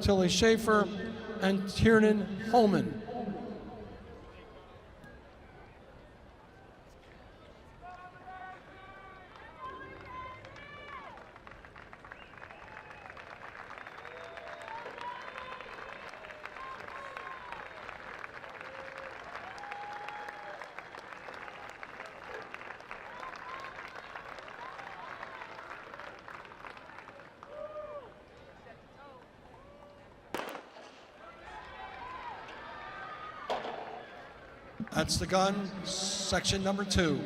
Tilly Schaefer, and Tiernan Holman. That's the gun, section number 2.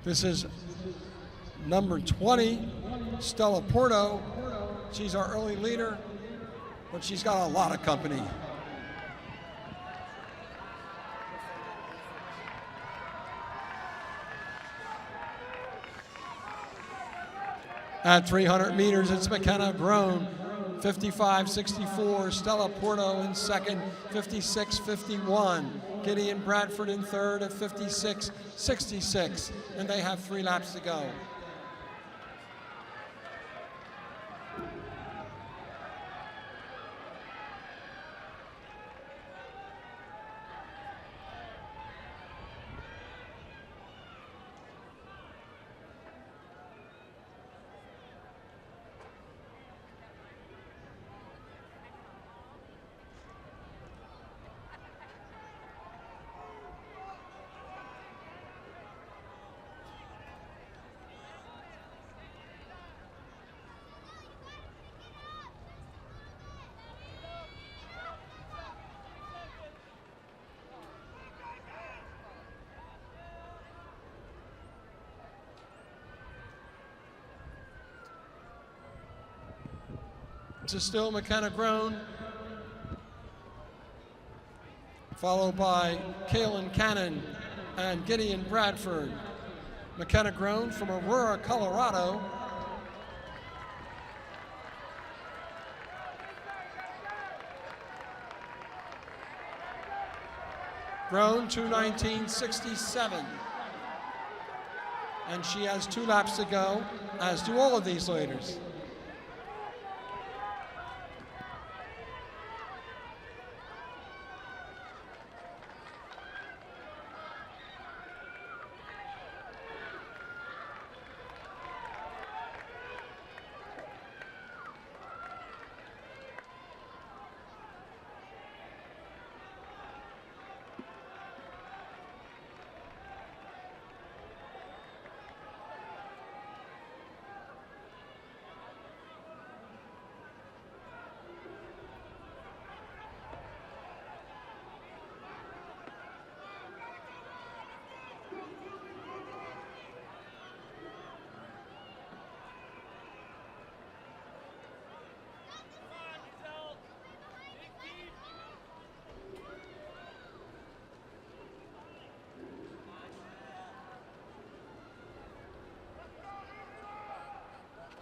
This is number 20, Stella Porto. She's our early leader, but she's got a lot of company. At 300 meters, it's McKenna Grown, 55.64. Stella Porto in second, 56.51. Gideon Bradford in third at 56.66. And they have 3 laps to go. This is still McKenna Grown, followed by Kaylin Cannon and Gideon Bradford. McKenna Grown from Aurora, Colorado. Grown 2:19.67. And she has 2 laps to go, as do all of these leaders.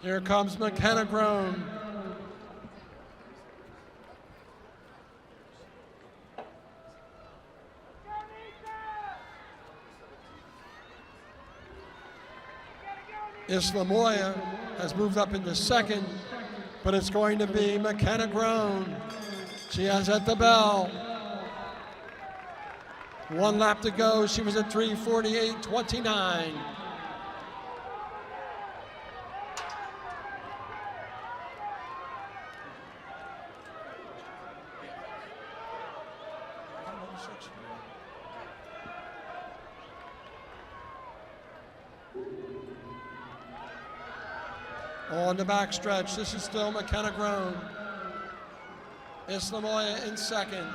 Here comes McKenna Grown. Isla Moya has moved up into second, but it's going to be McKenna Grown. She has at the bell. 1 lap to go. She was at 3:48.29. On the backstretch, this is still McKenna Grown. Isla Moya in second.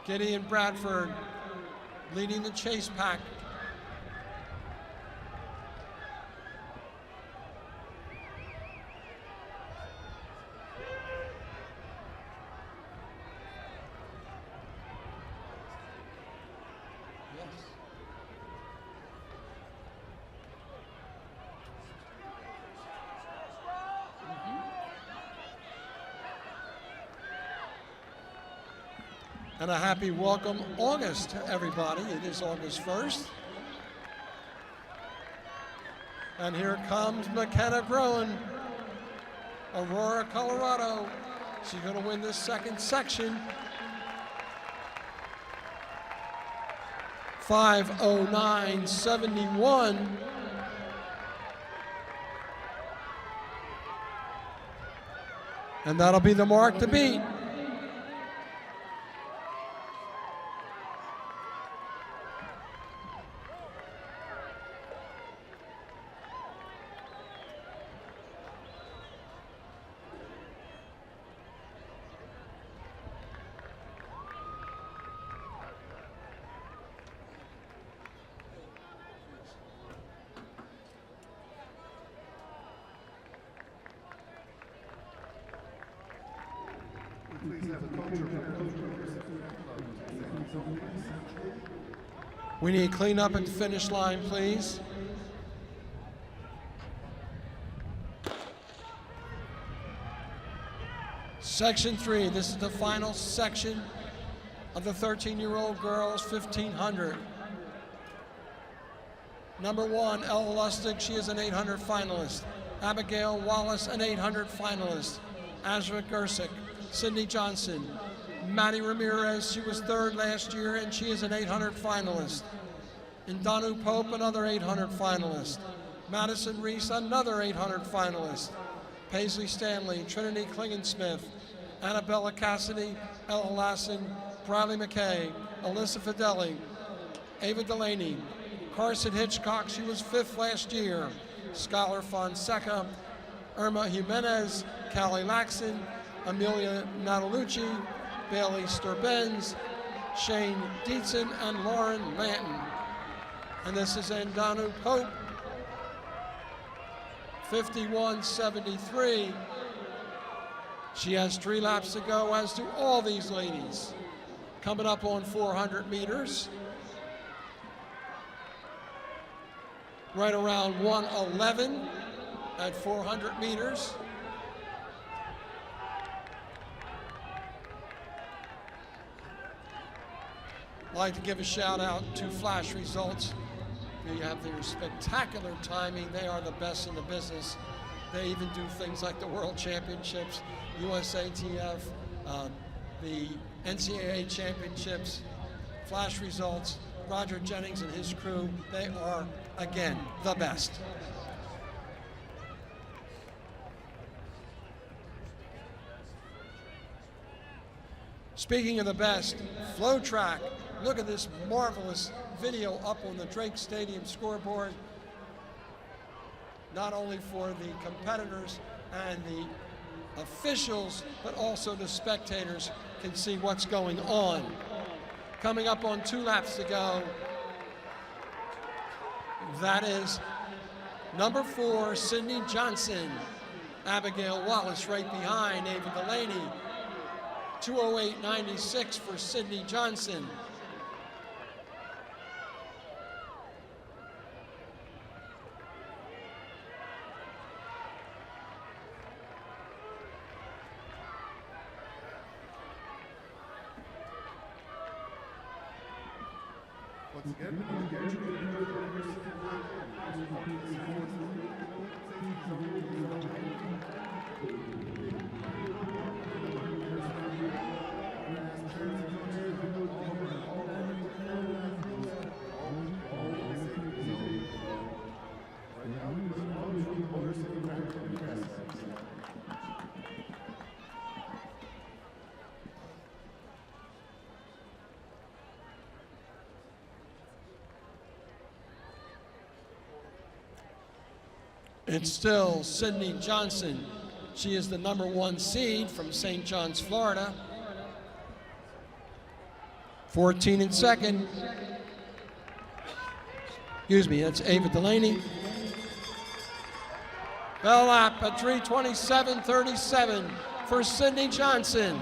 Gideon Bradford leading the chase pack. And a happy welcome August to everybody. It is August 1st. And here comes McKenna Groen, Aurora, Colorado. She's going to win this second section. 5:09.71. And that'll be the mark to beat. We need cleanup at the finish line, please. Section 3, this is the final section of the 13-year-old girls 1500. Number 1, Ella Lustig, she is an 800 finalist. Abigail Wallace, an 800 finalist. Azra Gersick, Sydney Johnson, Maddie Ramirez, she was 3rd last year and she is an 800 finalist. Indanu Pope, another 800 finalist. Madison Reese, another 800 finalist. Paisley Stanley, Trinity Klingensmith, Annabella Cassidy, Ella Lassen, Bradley McKay, Alyssa Fideli, Ava Delaney, Carson Hitchcock, she was 5th last year. Skylar Fonseca, Irma Jimenez, Callie Laxon, Amelia Natalucci, Bailey Sturbenz, Shane Dietzen, and Lauren Lanton. And this is Indanu Pope, 51.73. She has 3 laps to go, as do all these ladies. Coming up on 400 meters. Right around 1:11 at 400 meters. I'd like to give a shout out to Flash Results. They have their spectacular timing. They are the best in the business. They even do things like the World Championships, USATF, the NCAA Championships. Flash Results, Roger Jennings and his crew, they are, again, the best. Speaking of the best, FloTrack. Look at this marvelous video up on the Drake Stadium scoreboard, not only for the competitors and the officials, but also the spectators can see what's going on. Coming up on 2 laps to go, that is number 4, Sydney Johnson. Abigail Wallace right behind Ava Delaney. 2:08.96 for Sydney Johnson. Once again, It's still Sydney Johnson. She is the number 1 seed from St. John's, Florida. 14 in second. Excuse me, that's Ava Delaney. Bell lap at 3:27.37 for Sydney Johnson.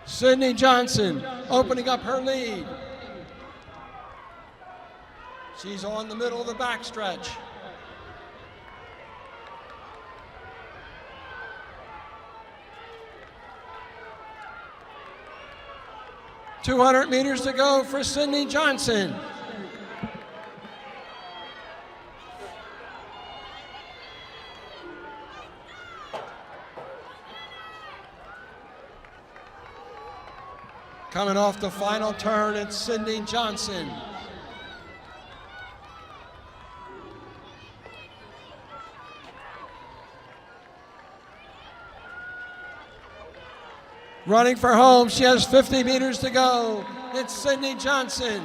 Sydney Johnson opening up her lead. She's on the middle of the backstretch. .200 meters to go for Sydney Johnson. Coming off the final turn, it's Sydney Johnson. Running for home, she has 50 meters to go. It's Sydney Johnson.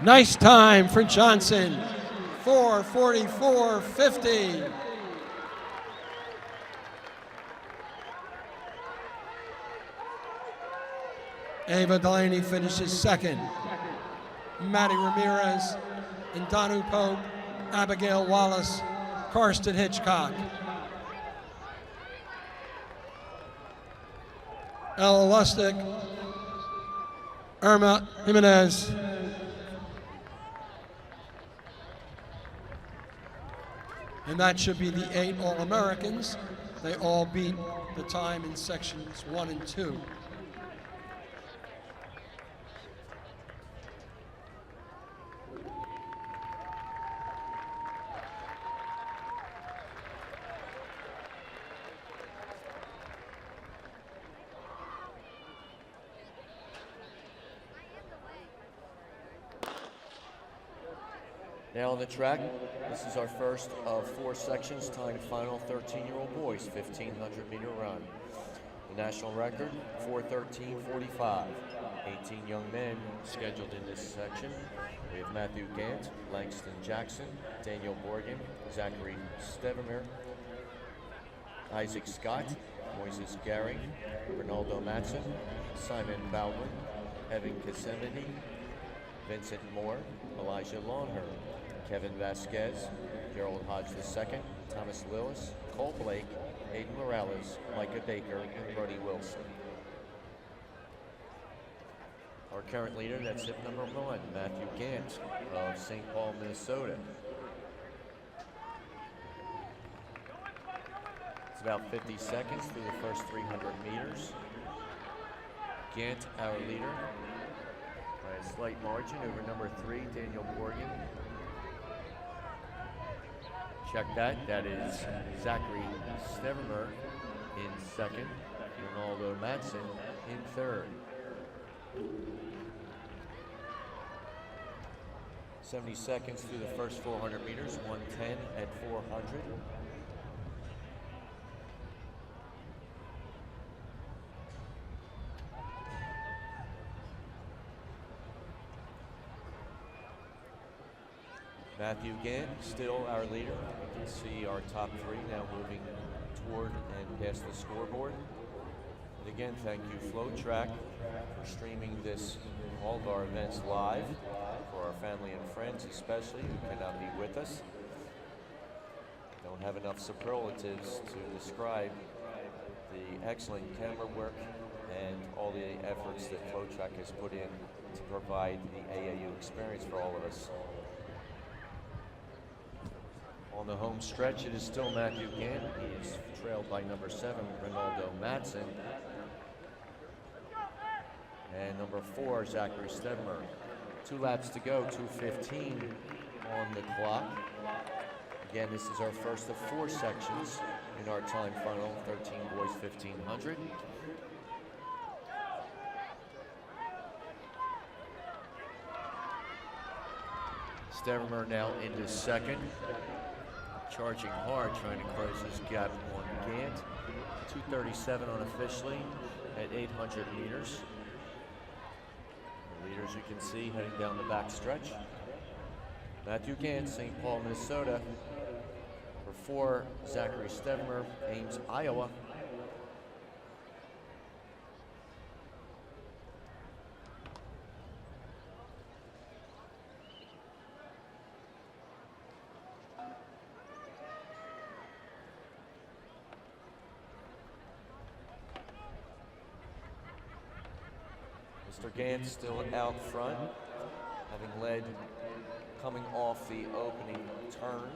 Nice time for Johnson, 4:44.50. Ava Delaney finishes second. Maddie Ramirez and Donu Pope, Abigail Wallace, Karsten Hitchcock. Ella Lustig, Irma Jimenez. And that should be the 8 All-Americans. They all beat the time in sections 1 and 2. Now on the track, this is our first of 4 sections, time final 13-year-old boys, 1,500 meter run. The national record, 4:13.45. 18 young men scheduled in this section. We have Matthew Gant, Langston Jackson, Daniel Borgen, Zachary Stevermer, Isaac Scott, Moises Gary, Ronaldo Matson, Simon Baldwin, Evan Casemity, Vincent Moore, Elijah Longhurst, Kevin Vasquez, Gerald Hodge II, Thomas Lewis, Cole Blake, Hayden Morales, Micah Baker, and Brody Wilson. Our current leader, that's hip number 1, Matthew Gant of St. Paul, Minnesota. It's about 50 seconds through the first 300 meters. Gant, our leader, by a slight margin over number 3, Daniel Borgen. Check that. That is Zachary Stevermer in second, Ronaldo Matson in third. 70 seconds through the first 400 meters, 1:10 at 400. Matthew Gant, still our leader. You can see our top 3 now moving toward and past the scoreboard. And again, thank you FloTrack for streaming all of our events live, for our family and friends especially who cannot be with us. Don't have enough superlatives to describe the excellent camera work and all the efforts that FloTrack has put in to provide the AAU experience for all of us. On the home stretch, it is still Matthew Gant. He is trailed by number 7, Ronaldo Matson. And number 4, Zachary Stevermer. 2 laps to go, 2:15 on the clock. Again, this is our first of 4 sections in our time final, 13 boys, 1,500. Stevermer now into second. Charging hard, trying to close his gap on Gant. 2:37 unofficially at 800 meters. The leaders you can see heading down the back stretch. Matthew Gant, St. Paul, Minnesota. For 4, Zachary Stevermer, Ames, Iowa. Mr. Gant still out front, having led coming off the opening turn.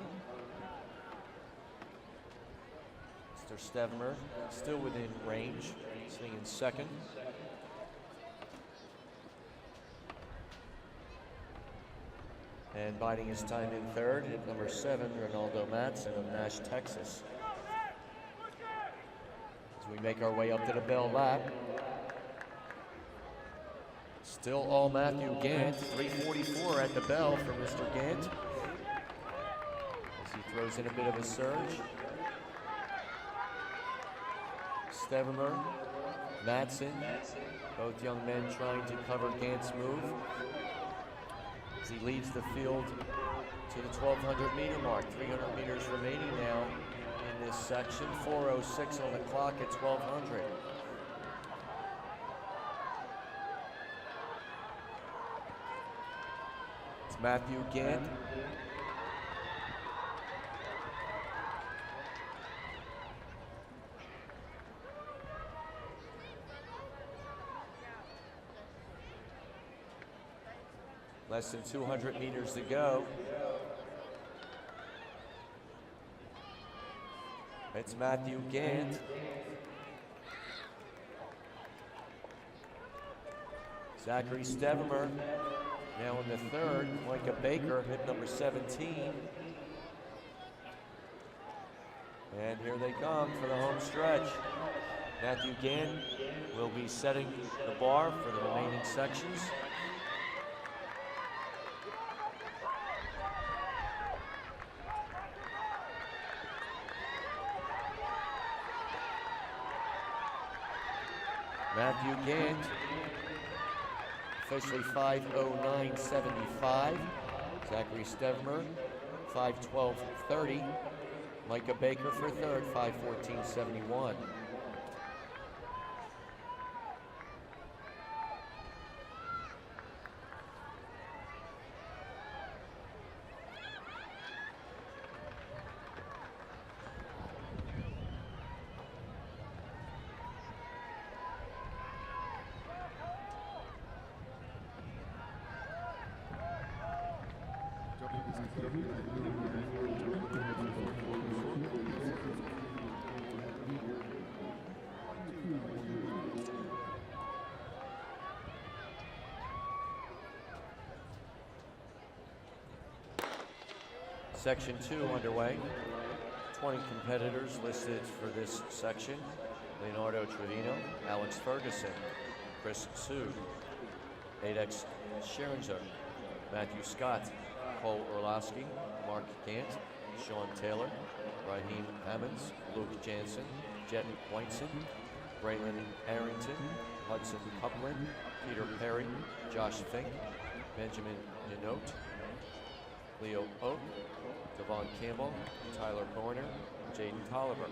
Mr. Stevemer still within range, sitting in second. And biding his time in third, hit number 7, Ronaldo Matson of Nash, Texas. As we make our way up to the bell lap. Still all Matthew Gant, 3:44 at the bell for Mr. Gant. As he throws in a bit of a surge. Stevemer, Matson, both young men trying to cover Gant's move. As he leads the field to the 1,200 meter mark. 300 meters remaining now in this section. 4:06 on the clock at 1,200. It's Matthew Gant. Less than 200 meters to go. It's Matthew Gant. Zachary Stevemer now in the third. Micah Baker hit number 17. And here they come for the home stretch. Matthew Gant will be setting the bar for the remaining sections. Matthew Gant, officially 5:09.75. Zachary Stevemer, 5:12.30. Micah Baker for third, 5:14.71. Section 2 underway. 20 competitors listed for this section. Leonardo Trevino, Alex Ferguson, Chris Sood, Adex Scheringer, Matthew Scott, Cole Orlowski, Mark Gant, Sean Taylor, Raheem Hammonds, Luke Jansen, Jet Whiteson, Braylon Arrington, Hudson Copeland, Peter Perry, Josh Fink, Benjamin Yanote, Leo Oak, Devon Campbell, Tyler Borner, Jaden Tolliver.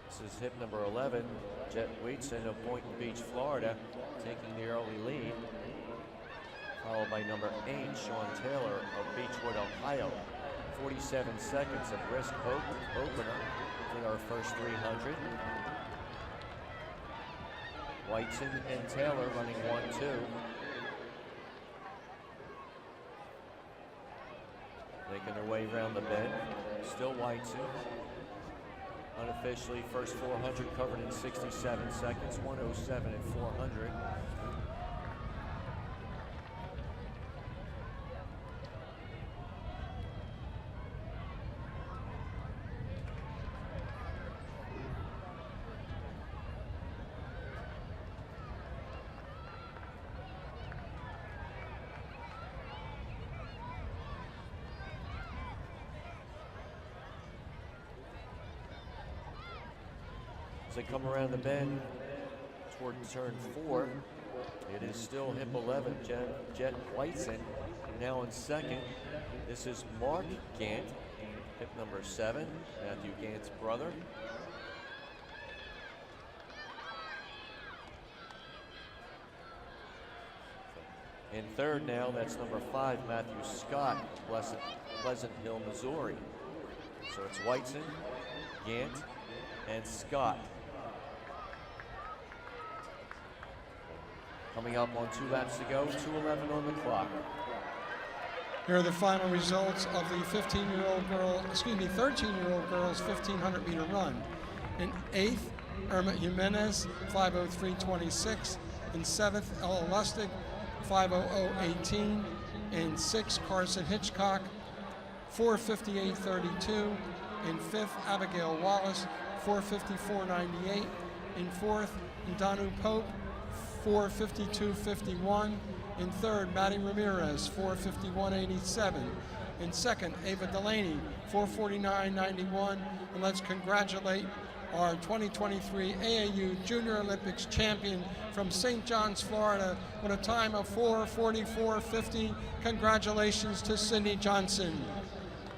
This is hip number 11, Jet Wheatson of Boynton Beach, Florida, taking the early lead. Followed by number 8, Sean Taylor of Beechwood, Ohio. 47 seconds of brisk opener with our first 300. Whiteson and Taylor running 1-2. Making their way around the bend. Still Whiteson. Unofficially, first 400 covered in 67 seconds, 1:07 at 400. As they come around the bend toward turn 4, it is still hip 11, Jet Whiteson, now in second. This is Mark Gant, hip number 7, Matthew Gant's brother. In third now, that's number 5, Matthew Scott, Pleasant Hill, Missouri. So it's Whiteson, Gant, and Scott. Coming up on 2 laps to go, 2:11 on the clock. Here are the final results of the 13-year-old girls 1500 meter run. In 8th, Irma Jimenez, 5:03.26. In 7th, Ella Lustig, 5:00.18. In 6th, Carson Hitchcock, 4:58.32. In 5th, Abigail Wallace, 4:54.98. In 4th, Danu Pope, 4:52.51. In 3rd, Maddie Ramirez, 4:51.87. In 2nd, Ava Delaney, 4:49.91. And let's congratulate our 2023 AAU Junior Olympics champion from St. John's, Florida, with a time of 4:44.50. Congratulations to Sydney Johnson.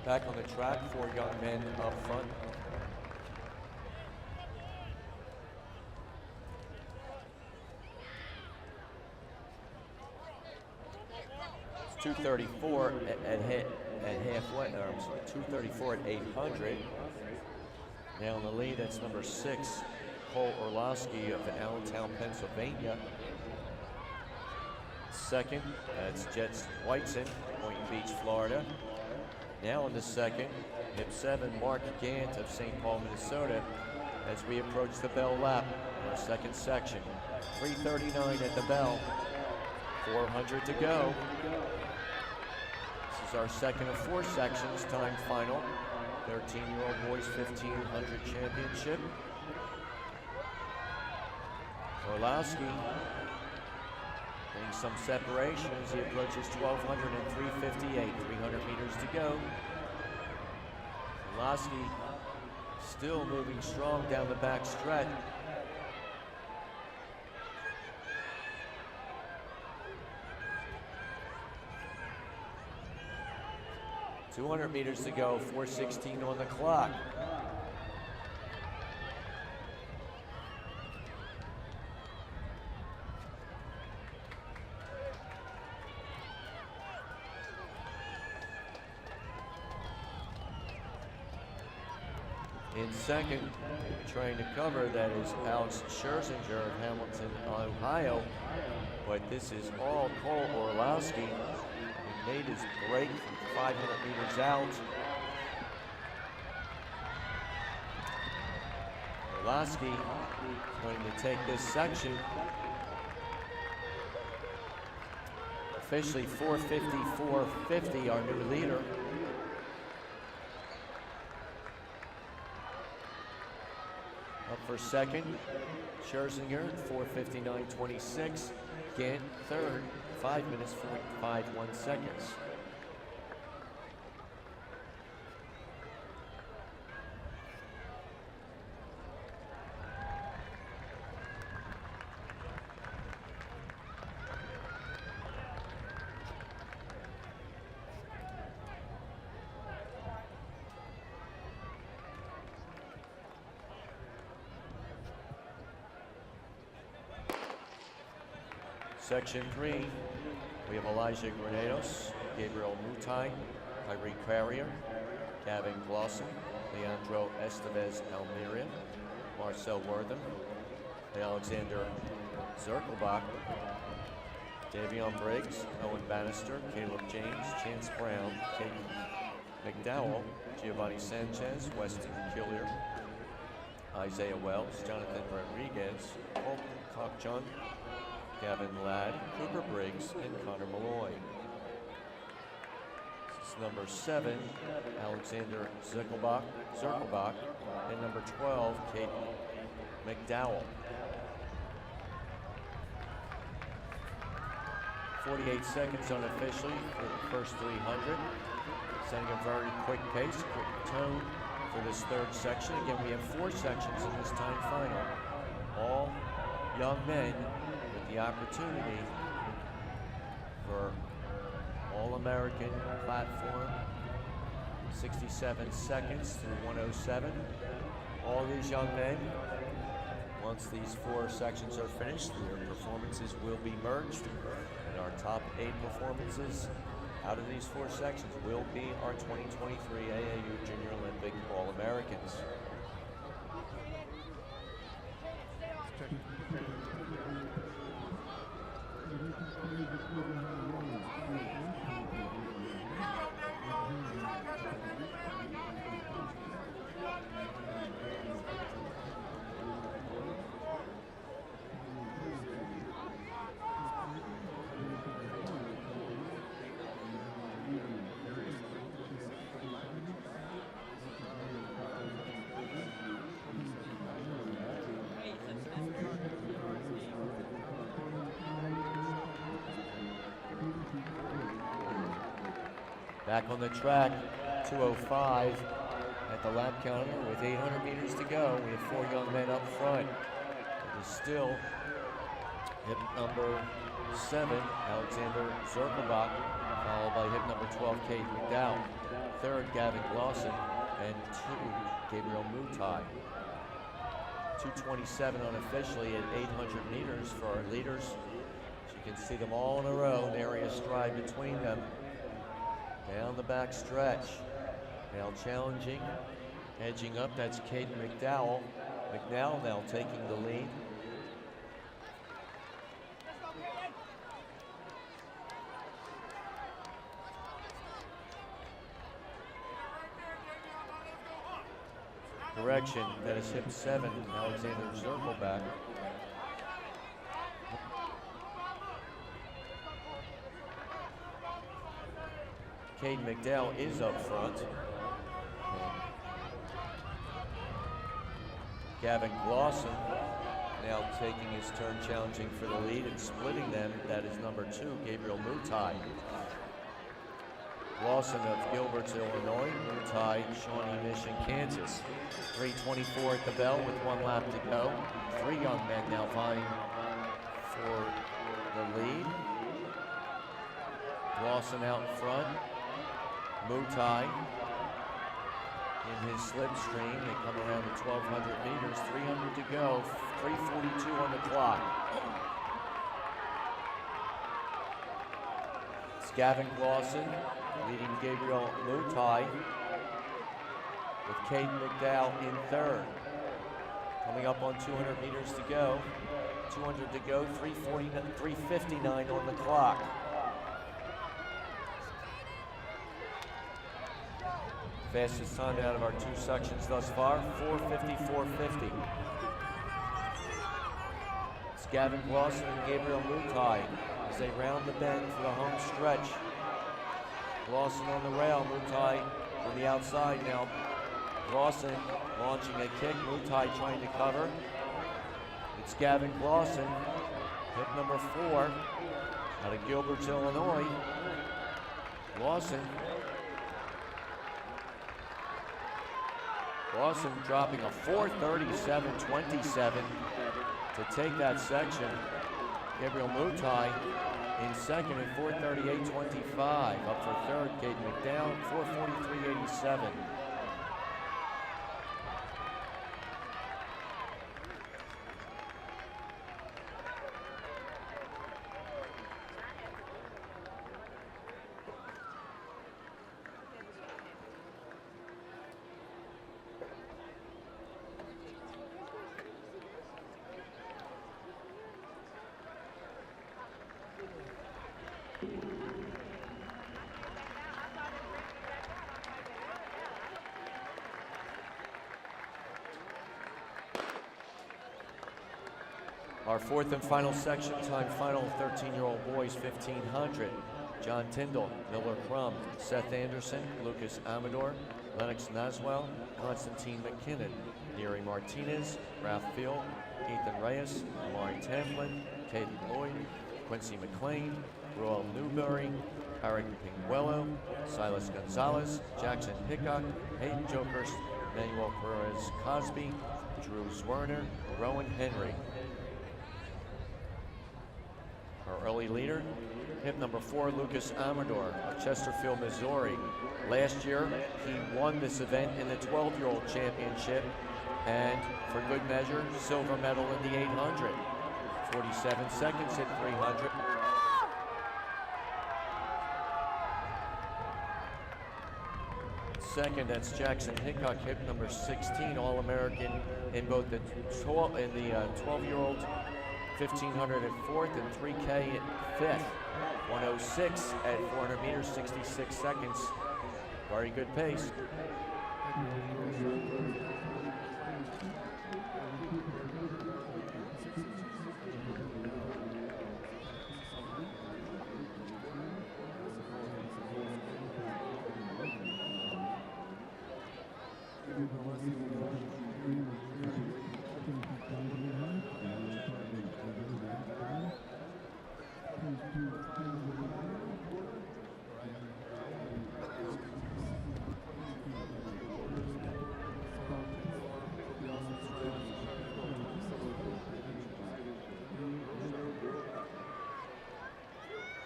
Back on the track, 4 young men up front. It's 2:34 at halfway, 2:34 at 800. Now in the lead, that's number 6, Cole Orlowski of Allentown, Pennsylvania. Second, that's Jets Whiteson, Boynton Beach, Florida. Now in the second, hip 7, Mark Gant of St. Paul, Minnesota, as we approach the bell lap, our second section. 3:39 at the bell, 400 to go. This is our second of 4 sections, time final. 13-year-old boys 1500 championship. Orlowski getting some separation as he approaches 1200 and 3:58, 300 meters to go. Orlowski still moving strong down the back stretch. $200 meters to go, 4:16 on the clock. In second, trying to cover, that is Alex Scherzinger of Hamilton, Ohio. But this is all Cole Orlowski. He made his break from 500 meters out. Orlowski going to take this section. Officially 4:54.50, our new leader. Up for second, Scherzinger, 4:59.26. Gant, third, 5 minutes, 45.1 seconds. Section 3, we have Elijah Granados, Gabriel Mutai, Kyrie Carrier, Gavin Glosson, Leandro Estevez Almeria, Marcel Wortham, Alexander Zirkelbach, Davion Briggs, Owen Bannister, Caleb James, Chance Brown, Caden McDowell, Giovanni Sanchez, Weston Killier, Isaiah Wells, Jonathan Rodriguez, Colton Cockjun, Gavin Ladd, Cooper Briggs, and Connor Malloy. This is number 7, Alexander Zirkelbach, and number 12, Caden McDowell. 48 seconds unofficially for the first 300. Setting a very quick pace, quick tone for this third section. Again, we have 4 sections in this time final. All young men with the opportunity for All-American platform, 67 seconds through 107. All these young men, once these 4 sections are finished, their performances will be merged, and our top 8 performances out of these 4 sections will be our 2023 AAU Junior Olympic All-Americans. Back on the track, 2:05 at the lap counter with 800 meters to go. We have 4 young men up front. It is still hip number 7, Alexander Zirkelbach, followed by hip number 12, Cade McDowell. Third, Gavin Glosson, and 2, Gabriel Mutai. 2:27 unofficially at 800 meters for our leaders. As you can see them all in a row, nary a stride between them. Down the back stretch. Now challenging, edging up, that's Caden McDowell. McDowell now taking the lead. Correction, that is hip 7, Alexander Zirkelbach. Cade McDowell is up front. Gavin Glosson now taking his turn, challenging for the lead and splitting them. That is number 2, Gabriel Mutai. Glosson of Gilbert, Illinois. Mutai, Shawnee Mission, Kansas. 3:24 at the bell with 1 lap to go. 3 young men now vying for the lead. Glosson out front. Mutai in his slipstream. They come around the 1,200 meters, 300 to go, 3:42 on the clock. It's Gavin Glosson leading Gabriel Mutai with Caden McDowell in third. Coming up on 200 meters to go, 200 to go, 3:59 on the clock. Fastest time out of our 2 sections thus far, 4:54.50. It's Gavin Glosson and Gabriel Mutai as they round the bend for the home stretch. Glosson on the rail, Mutai on the outside now. Glosson launching a kick, Mutai trying to cover. It's Gavin Glosson, hip number 4, out of Gilbert, Illinois. Glosson dropping a 4:37.27 to take that section. Gabriel Mutai in second at 4:38.25. Up for third, Caden McDowell, 4:43.87. Our 4th and final section, time final 13-year-old boys 1500. John Tyndall, Miller Crum, Seth Anderson, Lucas Amador, Lennox Naswell, Constantine McKinnon, Neri Martinez, Ralph Field, Ethan Reyes, Amari Tamplin, Caden Lloyd, Quincy McLean, Roel Newberry, Eric Pinguello, Silas Gonzalez, Jackson Hickok, Hayden Jokers, Manuel Perez Cosby, Drew Zwerner, Rowan Henry. Our early leader, hip number 4, Lucas Amador of Chesterfield, Missouri. Last year, he won this event in the 12-year-old championship, and for good measure, silver medal in the 800. 47 seconds at 300. Second, that's Jackson Hickok, hip number 16, All-American in both the 12-year-old 1500 at 4th and 3K at 5th. 106 at 400 meters, 66 seconds. Very good pace.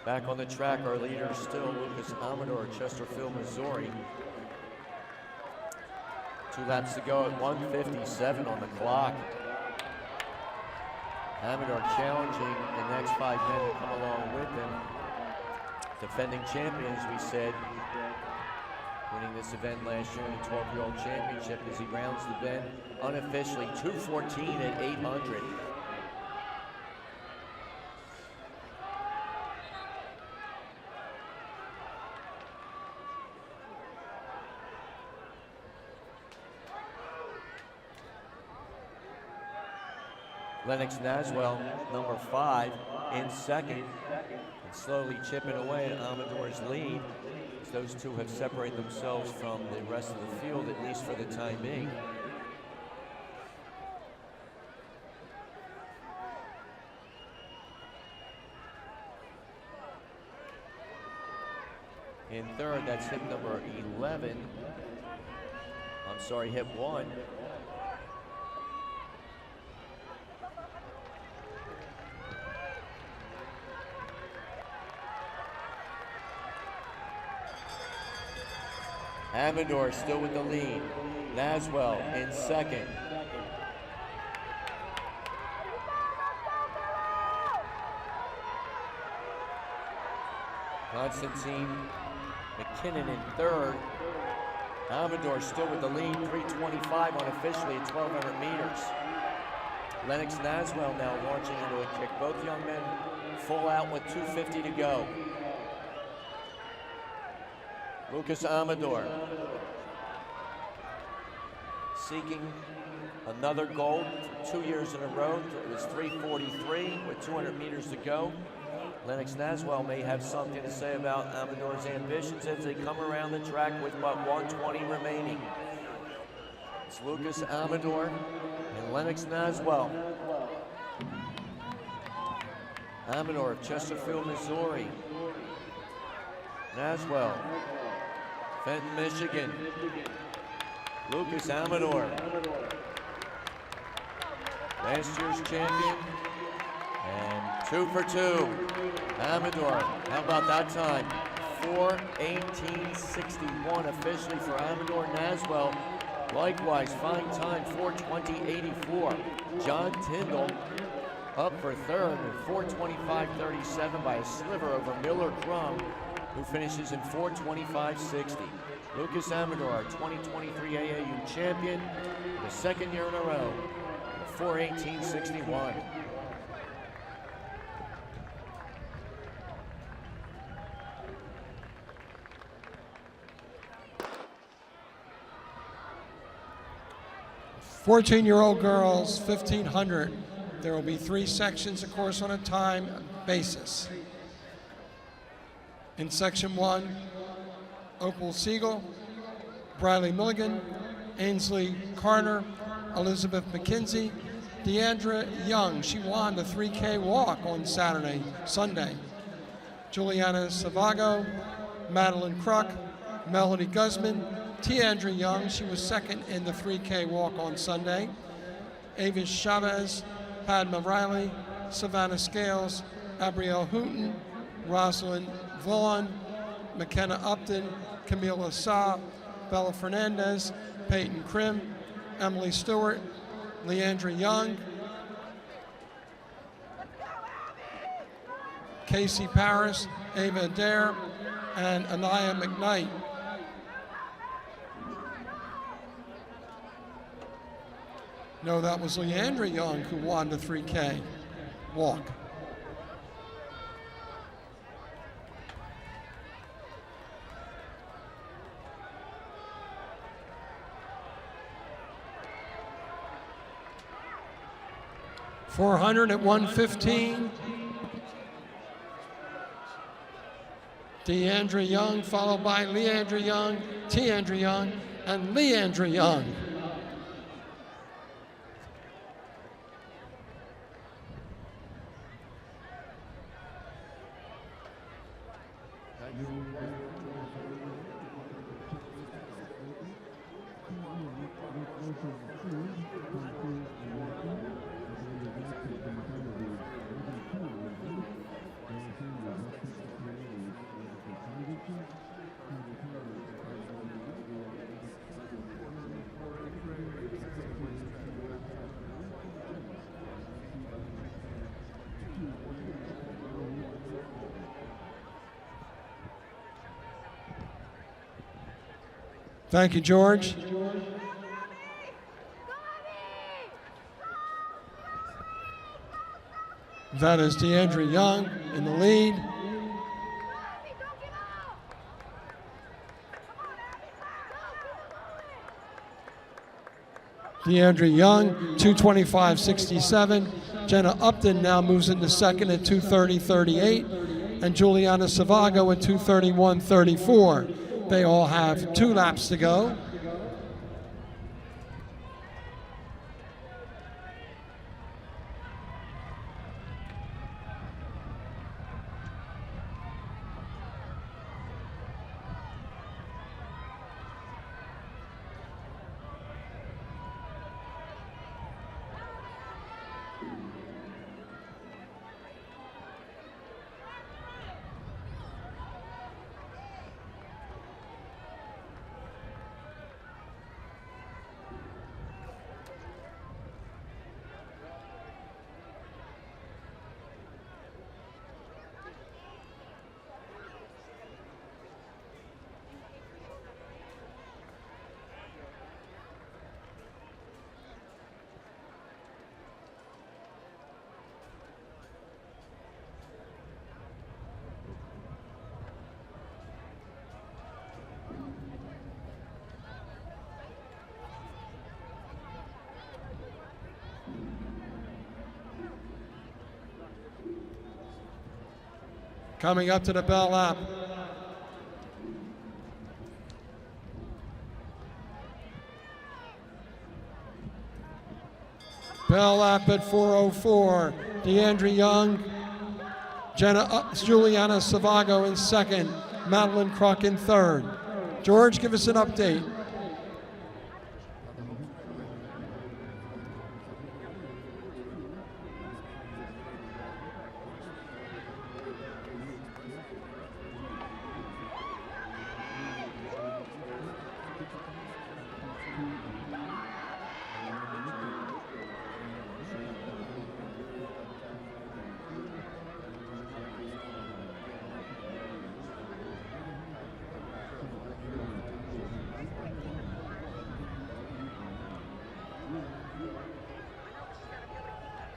Back on the track, our leader is still Lucas Amador, Chesterfield, Missouri. 2 laps to go at 1:57 on the clock. Amador challenging the next 5 men to come along with him. Defending champions, we said, winning this event last year in the 12-year-old championship as he rounds the bend unofficially. 2:14 at 800. Lennox Naswell, number 5, in second, and slowly chipping away at Amador's lead, as those two have separated themselves from the rest of the field, at least for the time being. In third, that's hip number 11. I'm sorry, hip 1. Amador still with the lead. Naswell in second. Constantine McKinnon in third. Amador still with the lead, 3:25 unofficially at 1,200 meters. Lennox Naswell now launching into a kick. Both young men full out with 2:50 to go. Lucas Amador seeking another gold for 2 years in a row. It was 3:43 with 200 meters to go. Lennox Naswell may have something to say about Amador's ambitions as they come around the track with about 1:20 remaining. It's Lucas Amador and Lennox Naswell. Amador of Chesterfield, Missouri. Naswell, Fenton, Michigan. Lucas Amador, last year's champion, and 2 for 2. Amador, how about that time? 4:18.61 officially for Amador. Naswell, likewise, fine time, 4:20.84. John Tyndall up for third with 4:25.37 by a sliver over Miller Crum, who finishes in 4:25.60. Lucas Amador, our 2023 AAU champion, the second year in a row, 4:18.61. Fourteen-year-old girls, 1,500. There will be 3 sections, of course, on a time basis. In section 1, Opal Siegel, Briley Milligan, Ainsley Carter, Elizabeth McKenzie, Deandra Young. She won the 3K walk on Sunday. Juliana Savago, Madeline Kruk, Melody Guzman, Tiandra Young. She was second in the 3K walk on Sunday. Avis Chavez, Padma Riley, Savannah Scales, Abrielle Hooton, Rosalind Vaughn, McKenna Upton, Camila Sa, Bella Fernandez, Peyton Krim, Emily Stewart, Leandra Young, Casey Paris, Ava Adair, and Anaya McKnight. No, that was Leandra Young who won the 3K walk. 400 at 115. Deandra Young, followed by Leandra Young, Tiandra Young, and Leandra Young. Thank you, George. That is Deandra Young in the lead. Deandra Young, 2:25.67. Jenna Upton now moves into second at 2:30.38. And Juliana Savago at 2:31.34. They all have 2 laps to go. Coming up to the bell lap. Bell lap at 4:04. Deandra Young, Juliana Savago in second, Madeline Kruk in third. George, give us an update.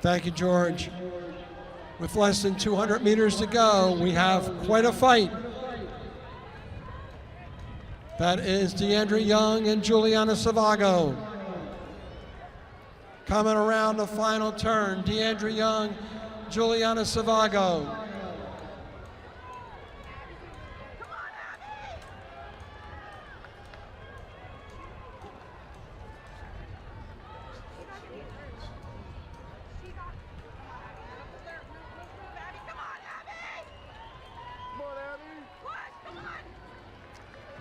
Thank you, George. With less than 200 meters to go, we have quite a fight. That is Deandra Young and Juliana Savago. Coming around the final turn, Deandra Young, Juliana Savago.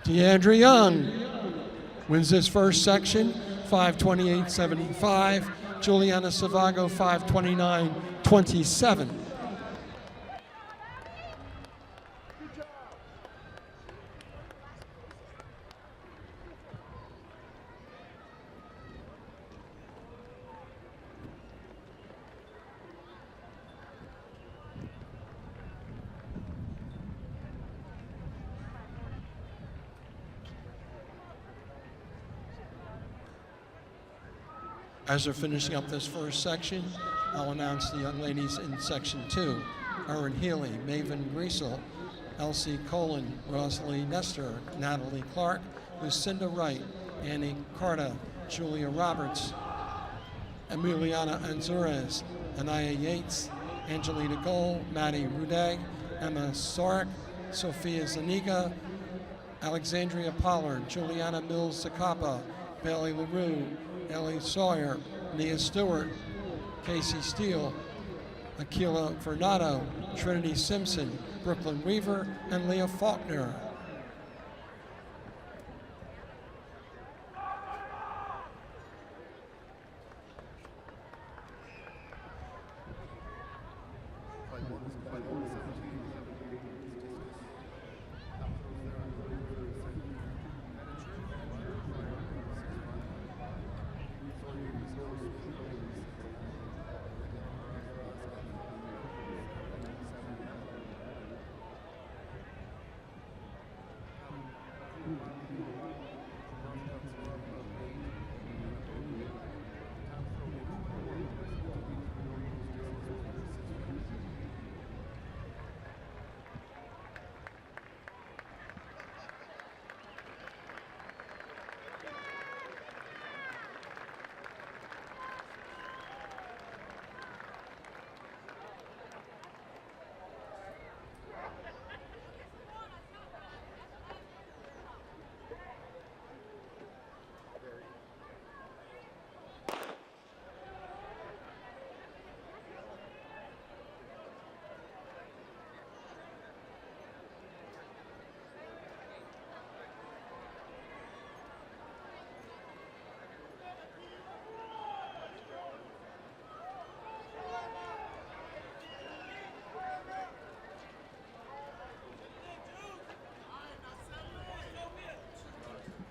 Deandra Young wins this first section, 5:28.75. Juliana Savago, 5:29.27. As they're finishing up this first section, I'll announce the young ladies in section 2. Erin Healy, Maven Griesel, Elsie Colin, Rosalie Nestor, Natalie Clark, Lucinda Wright, Annie Carta, Julia Roberts, Emiliana Anzures, Anaya Yates, Angelina Gold, Maddie Rudag, Emma Sarek, Sophia Zaniga, Alexandria Pollard, Juliana Mills-Zacapa, Bailey LaRue, Ellie Sawyer, Nia Stewart, Casey Steele, Akila Fernando, Trinity Simpson, Brooklyn Weaver, and Leah Faulkner.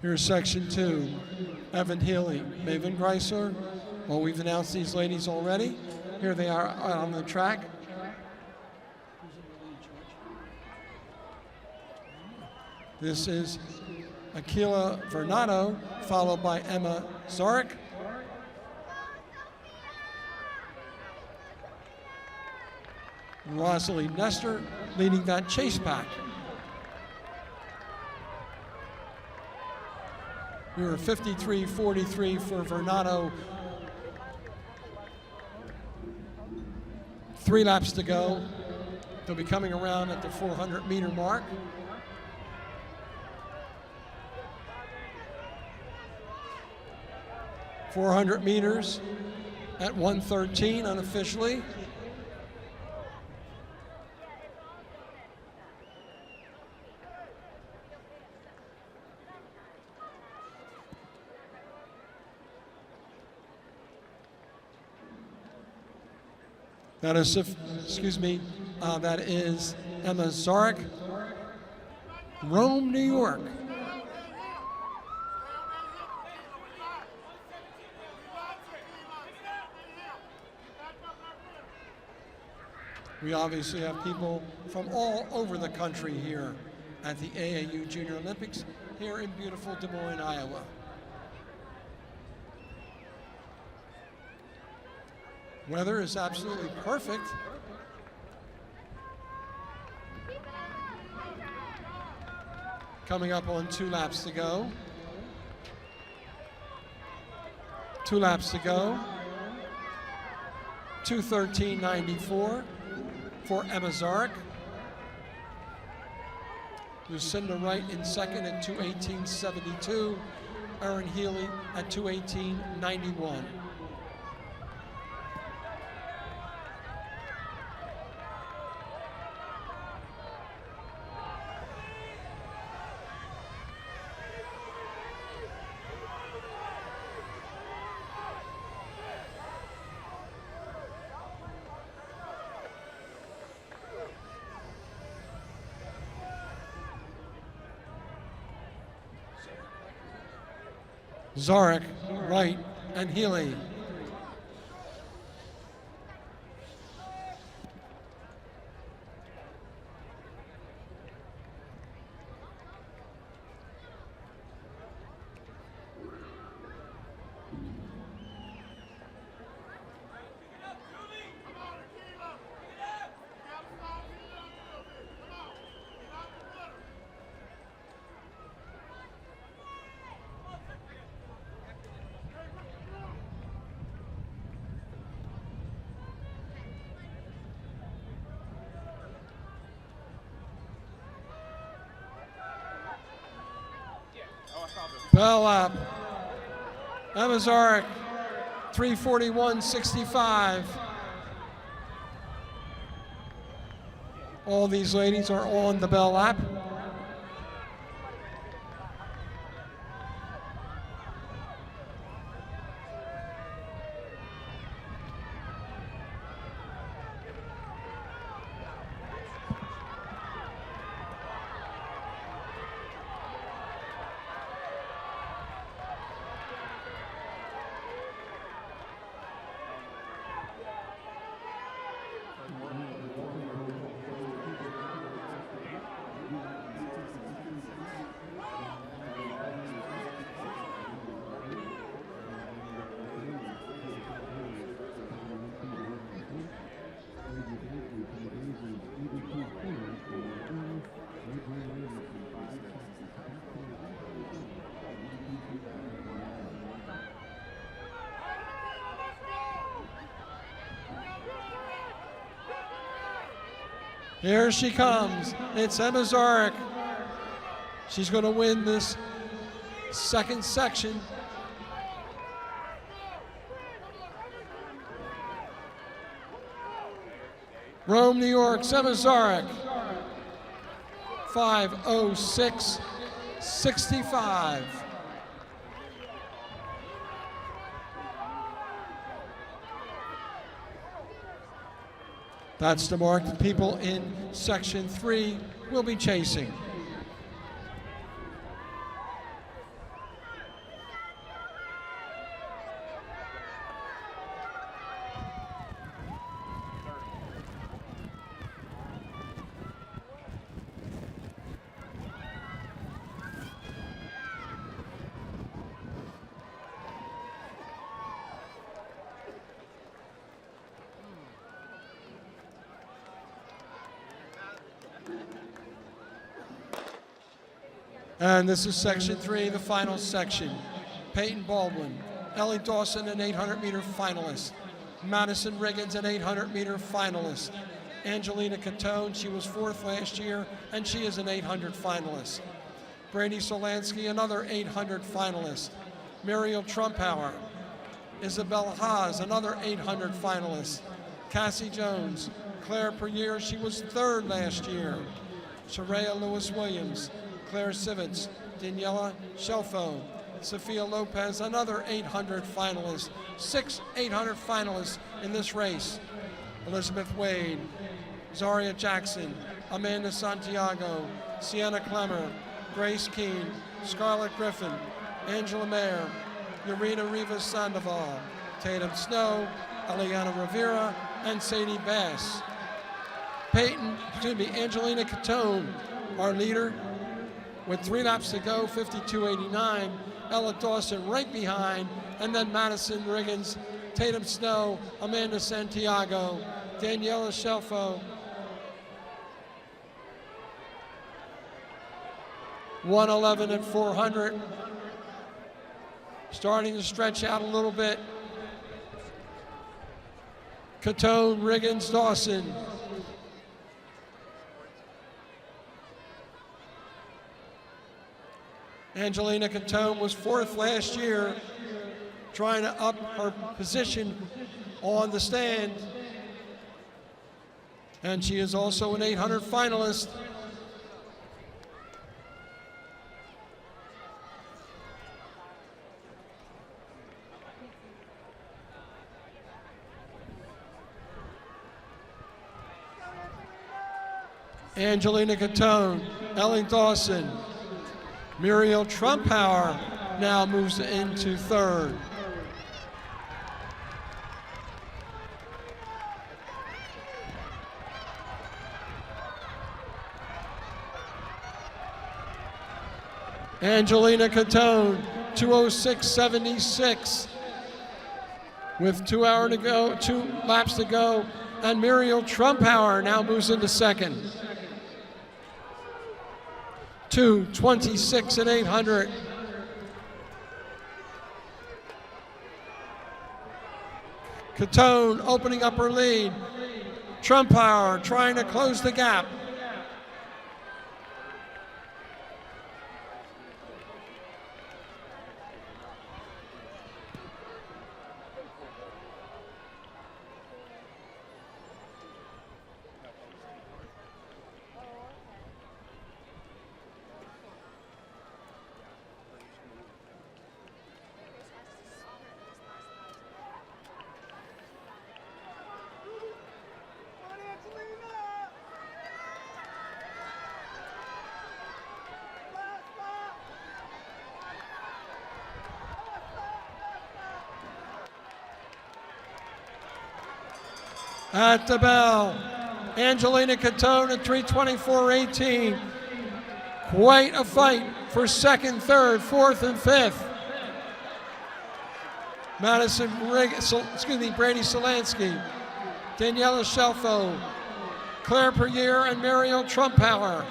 Here's section 2. Evan Healy, Maven Greisler. Well, we've announced these ladies already. Here they are on the track. This is Akila Fernando, followed by Emma Zarek. Rosalie Nestor leading that chase pack. We were 53-43 for Vernado. 3 laps to go. They'll be coming around at the 400-meter mark. .400 meters at 1:13 unofficially. That is, that is Emma Zarek, Rome, New York. We obviously have people from all over the country here at the AAU Junior Olympics here in beautiful Des Moines, Iowa. Weather is absolutely perfect. Coming up on 2 laps to go. 2 laps to go. 2:13.94 for Emma Zarek. Lucinda Wright in second at 2:18.72. Erin Healy at 2:18.91. Zarek, Wright, and Healy. Bell lap. Emma Zarek, 3:41.65. All these ladies are on the bell lap. Here she comes. It's Emma Zarek. She's going to win this second section. Rome, New York, Emma Zarek. 5:06.65. That's the mark that people in section 3 will be chasing. And this is section 3, the final section. Peyton Baldwin, Ellie Dawson, an 800-meter finalist. Madison Riggins, an 800-meter finalist. Angelina Catone, she was 4th last year, and she is an 800 finalist. Brady Solansky, another 800 finalist. Muriel Trumpauer. Isabella Haas, another 800 finalist. Cassie Jones, Claire Perrier, she was 3rd last year. Sharaya Lewis-Williams, Claire Sivitz, Daniela Shelfo, Sophia Lopez, another 800 finalist. 6 800 finalists in this race. Elizabeth Wade, Zaria Jackson, Amanda Santiago, Sienna Clemmer, Grace Keene, Scarlett Griffin, Angela Mayer, Urena Rivas Sandoval, Tatum Snow, Eliana Rivera, and Sadie Bass. Angelina Catone, our leader, with 3 laps to go, 52.89. Ella Dawson right behind, and then Madison Riggins, Tatum Snow, Amanda Santiago, Daniela Shelfo. 1:11 at 400. Starting to stretch out a little bit. Catone, Riggins, Dawson. Angelina Catone was 4th last year, trying to up her position on the stand. And she is also an 800 finalist. Angelina Catone, Ellie Dawson, Muriel Trumpauer now moves into 3rd. Angelina Catone, 2:06.76. With 2 laps to go, and Muriel Trumpauer now moves into 2nd. 2:26 at 800. Catone opening up her lead. Trumpauer trying to close the gap. At the bell, Angelina Catone at 3:24.18. Quite a fight for second, third, fourth, and fifth. Brady Solansky, Daniela Shelfo, Claire Perrier, and Mariel Trumpauer.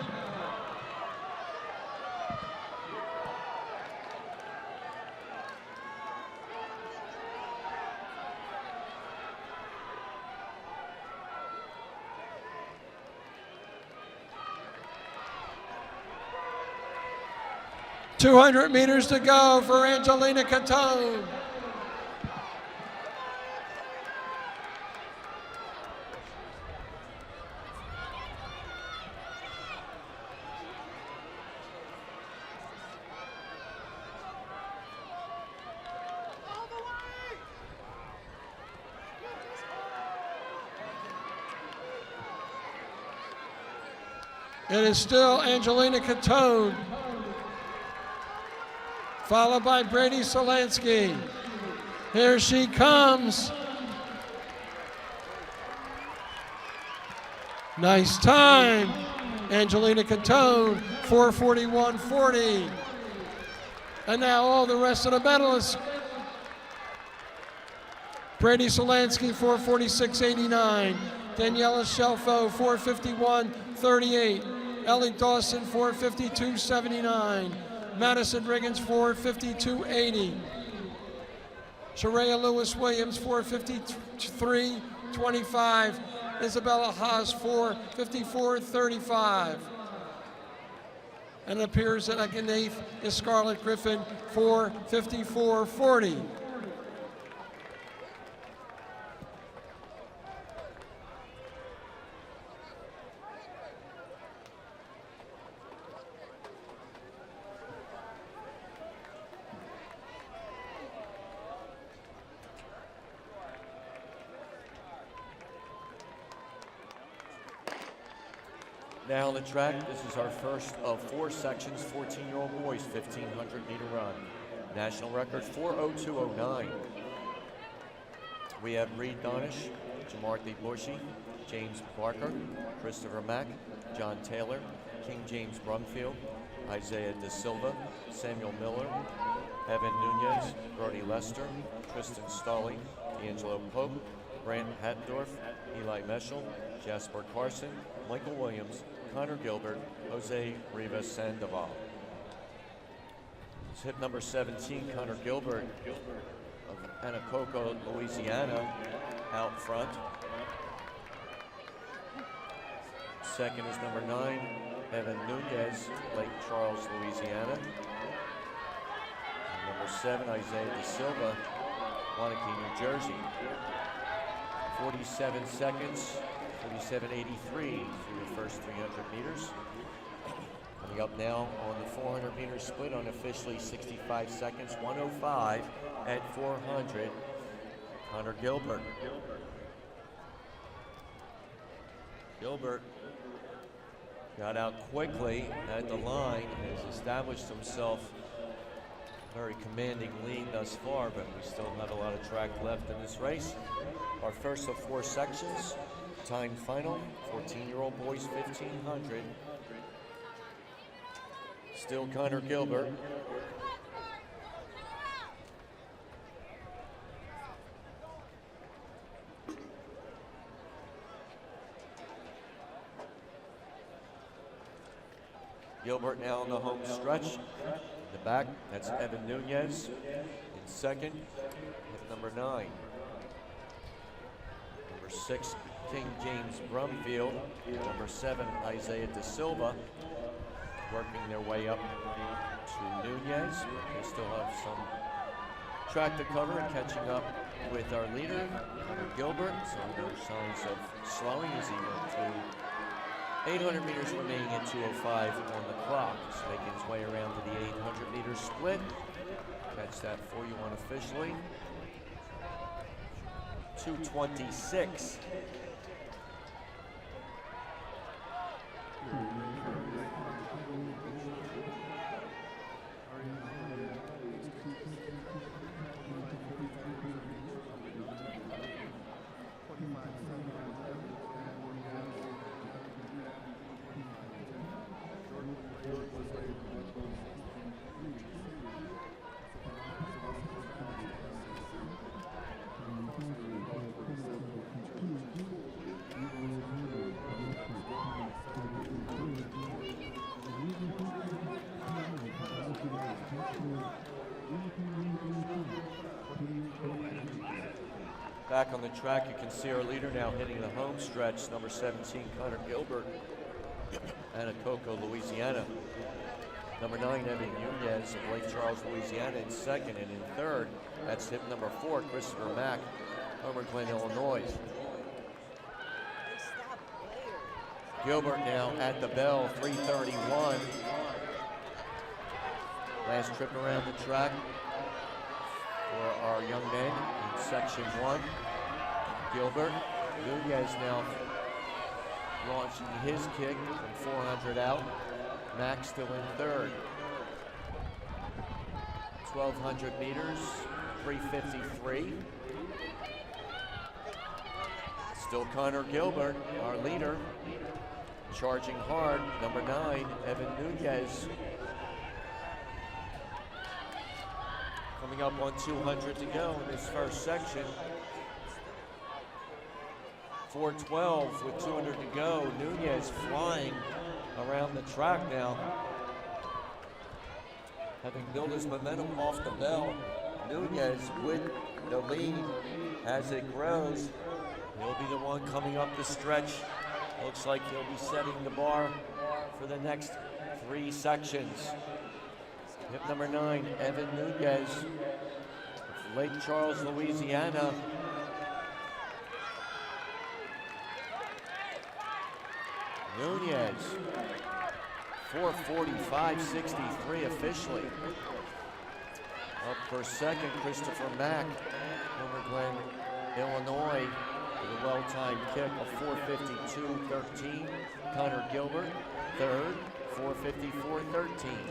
.200 meters to go for Angelina Catone. It is still Angelina Catone, followed by Brady Solansky. Here she comes. Nice time. Angelina Catone, 4:41.40. And now all the rest of the medalists. Brady Solansky, 4:46.89. Daniela Shelfo, 4:51.38. Ellie Dawson, 4:52.79. Madison Riggins, 4:52.80. Sharaya Lewis Williams, 4:53.25. Isabella Haas, 4:54.35. And it appears that like an eighth is Scarlett Griffin, 4:54.40. Now on the track, this is our first of 4 sections, 14-year-old boys, 1,500 meter run. National record, 4:02.09. We have Reed Donish, Jamarthy Bushy, James Barker, Christopher Mack, John Taylor, King James Brumfield, Isaiah De Silva, Samuel Miller, Evan Nunez, Brody Lester, Tristan Stawley, D'Angelo Pope, Brant Hattendorf, Eli Meschel, Jasper Carson, Michael Williams, Connor Gilbert, Jose Rivas Sandoval. It's hip number 17, Connor Gilbert of Anacoco, Louisiana, out front. Second is number 9, Evan Nunez, Lake Charles, Louisiana. And number 7, Isaiah De Silva, Wanakee, New Jersey. 47 seconds, 47.83 through the first 300 meters. Coming up now on the 400 meter split, unofficially 65 seconds, 1:05 at 400, Connor Gilbert. Gilbert got out quickly at the line and has established himself very commanding lead thus far, but we still have a lot of track left in this race. Our first of 4 sections, time final, 14-year-old boys, 1,500. Still Connor Gilbert. Gilbert now on the home stretch. In the back, that's Evan Nunez. In second, with number 9. Number 6, King James Brumfield. Number 7, Isaiah De Silva. Working their way up to Nunez. They still have some track to cover and catching up with our leader, Connor Gilbert. So no signs of slowing as he went through 800 meters remaining at 2:05 on the clock. He's making his way around to the 800 meter split. Catch that for you unofficially. 2:26. Back on the track, you can see our leader now hitting the home stretch, number 17, Connor Gilbert, Anacoco, Louisiana. Number 9, Evan Nunez of Lake Charles, Louisiana in second, and in third, that's hip number 4, Christopher Mack, Homer Glen, Illinois. Gilbert now at the bell, 3:31. Last trip around the track for our young men in section 1. Gilbert, Nunez now launching his kick from 400 out. Max still in third. 1,200 meters, 3:53. Still Connor Gilbert, our leader, charging hard. Number 9, Evan Nunez. Coming up on 200 to go in this first section. 4:12 with 200 to go. Nunez flying around the track now. Having built his momentum off the bell, Nunez with the lead as it grows. He'll be the one coming up the stretch. Looks like he'll be setting the bar for the next 3 sections. Hip number 9, Evan Nunez of Lake Charles, Louisiana. Nunez, 4:45.63 officially. Up for second, Christopher Mack, Homer Glen, Illinois, with a well-timed kick of 4:52.13. Connor Gilbert, third, 4:54.13.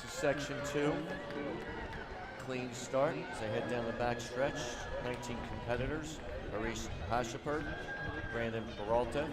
Section 2, clean start as they head down the back stretch. 19 competitors: Maurice Hashipert, Brandon Peralta,